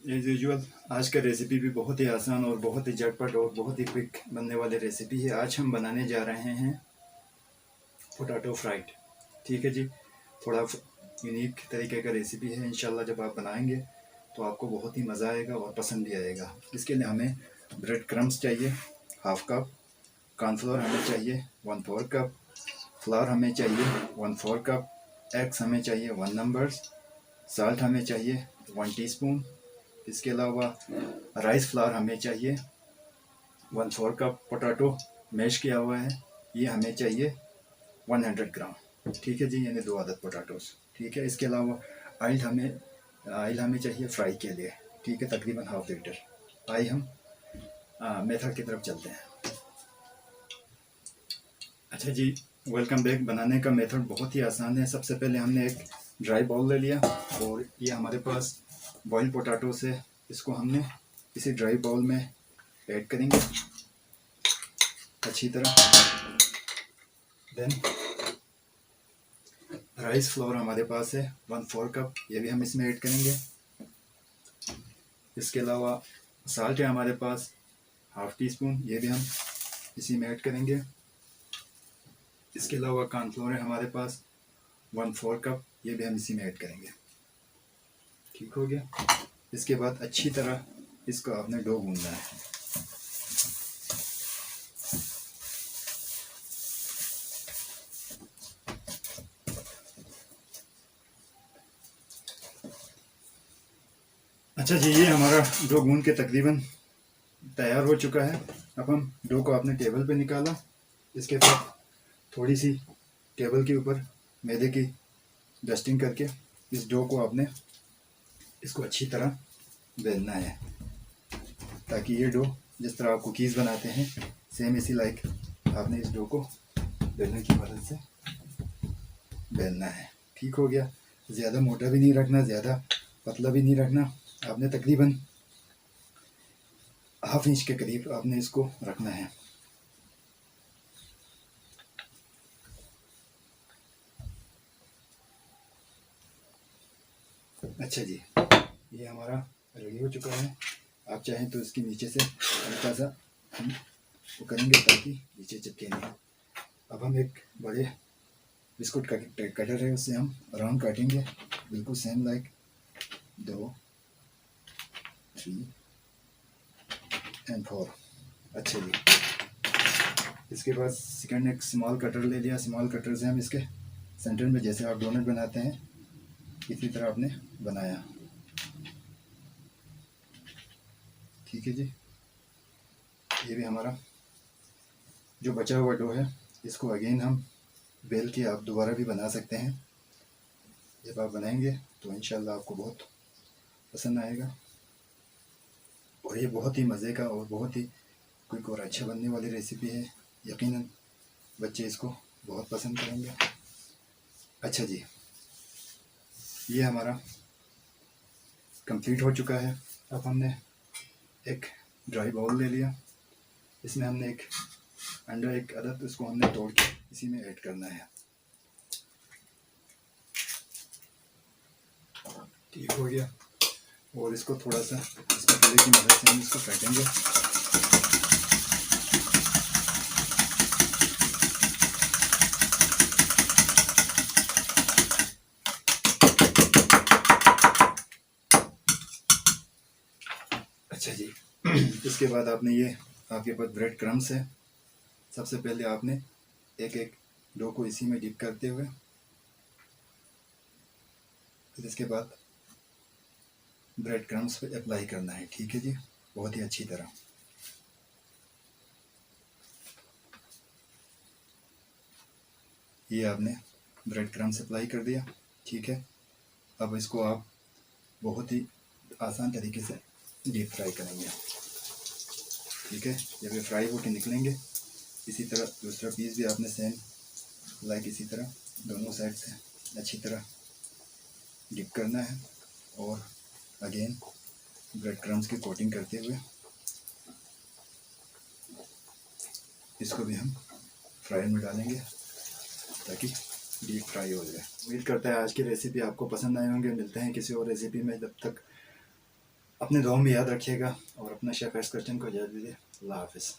As usual आज का recipe भी बहुत ही आसान और बहुत ही झटपट और बहुत ही क्विक बनने वाली रेसिपी है। आज हम बनाने जा रहे हैं पोटैटो फ्राइड। ठीक है जी, थोड़ा यूनिक तरीके का रेसिपी है। इंशाल्लाह जब आप बनाएंगे तो आपको बहुत ही मज़ा आएगा और पसंद भी आएगा। इसके लिए हमें ब्रेड क्रम्स चाहिए हाफ कप, कॉर्नफ्लोर हमें चाहिए 1/4 कप, फ्लावर हमें चाहिए 1/4 कप, एग्स हमें चाहिए 1 नंबर्स, साल्ट हमें चाहिए 1 टीस्पून। इसके अलावा राइस फ्लावर हमें चाहिए 1/4 कप, पोटैटो मैश किया हुआ है ये हमें चाहिए 100 ग्राम। ठीक है जी, यानी 2 आदद पोटैटोस। ठीक है, इसके अलावा ऑयल हमें चाहिए फ्राई के लिए। ठीक है, तकरीबन ½ लीटर। आइए हम मेथड की तरफ चलते हैं। अच्छा जी, वेलकम बैक। बनाने का मेथड बहुत ही आसान है। सबसे पहले हमने एक ड्राई बाउल ले लिया और ये हमारे पास बॉइल्ड पोटैटोस है। इसको हमने इसी ड्राई बाउल में ऐड करेंगे अच्छी तरह। देन राइस फ्लोर हमारे पास है 1/4 कप, ये भी हम इसमें ऐड करेंगे। इसके अलावा साल्ट है हमारे पास ½ टीस्पून, ये भी हम इसी में ऐड करेंगे। इसके अलावा कॉर्नफ्लोर है हमारे पास 1/4 कप, ये भी हम इसी में ऐड करेंगे। ठीक हो गया। इसके बाद अच्छी तरह इसको आपने डो गूंदना है। अच्छा जी, ये हमारा डो गूंद के तकरीबन तैयार हो चुका है। अब हम डो को अपने टेबल पे निकाला। इसके बाद थोड़ी सी टेबल के ऊपर मैदे की डस्टिंग करके इस डो को आपने इसको अच्छी तरह बेलना है, ताकि ये डो जिस तरह आप कुकीज़ बनाते हैं सेम इसी लाइक आपने इस डो को बेलने की मदद से बेलना है। ठीक हो गया। ज़्यादा मोटा भी नहीं रखना, ज़्यादा पतला भी नहीं रखना। आपने तकरीबन ½ इंच के करीब आपने इसको रखना है। अच्छा जी, ये हमारा रेडी हो चुका है। आप चाहें तो इसके नीचे से हल्का सा हम वो करेंगे ताकि नीचे चिपके नहीं। अब हम एक बड़े बिस्कुट का कटर है, उससे हम राउंड काटेंगे बिल्कुल सेम लाइक 2, 3 एंड 4। अच्छा जी, इसके बाद सेकंड एक स्मॉल कटर ले लिया। स्मॉल कटर से हम इसके सेंटर में, जैसे आप डोनट बनाते हैं इसी तरह आपने बनाया। ठीक है जी, ये भी हमारा जो बचा हुआ डो है इसको अगेन हम बेल के आप दोबारा भी बना सकते हैं। जब आप बनाएंगे तो इंशाल्लाह आपको बहुत पसंद आएगा और ये बहुत ही मज़े का और बहुत ही क्विक और अच्छा बनने वाली रेसिपी है। यकीनन बच्चे इसको बहुत पसंद करेंगे। अच्छा जी, ये हमारा कंप्लीट हो चुका है। अब हमने एक ड्राई बाउल ले लिया। इसमें हमने एक अंडा, एक अदद, उसको हमने तोड़ के इसी में ऐड करना है। ठीक हो गया। और इसको थोड़ा सा इस पतीले की मदद से हम इसको फेंटेंगे। अच्छा जी, इसके बाद आपने ये आपके पास ब्रेड क्रम्स है। सबसे पहले आपने एक एक डो को इसी में डिप करते हुए, फिर इसके बाद ब्रेड क्रम्स पे अप्लाई करना है। ठीक है जी, बहुत ही अच्छी तरह। ये आपने ब्रेड क्रम्स अप्लाई कर दिया। ठीक है, अब इसको आप बहुत ही आसान तरीके से डीप फ्राई करेंगे। ठीक है, जब ये फ्राई होकर निकलेंगे इसी तरह दूसरा पीस भी आपने सेम लाइक इसी तरह दोनों साइड से अच्छी तरह डिप करना है और अगेन ब्रेड क्रम्स की कोटिंग करते हुए इसको भी हम फ्राई में डालेंगे ताकि डीप फ्राई हो जाए। उम्मीद करता है आज की रेसिपी आपको पसंद आए होंगे। मिलते हैं किसी और रेसिपी में, जब तक अपने दुआ में याद रखिएगा और अपना शेफ एक्सकर्शन को इजाज़त दीजिए। अल्लाह हाफ़िज़।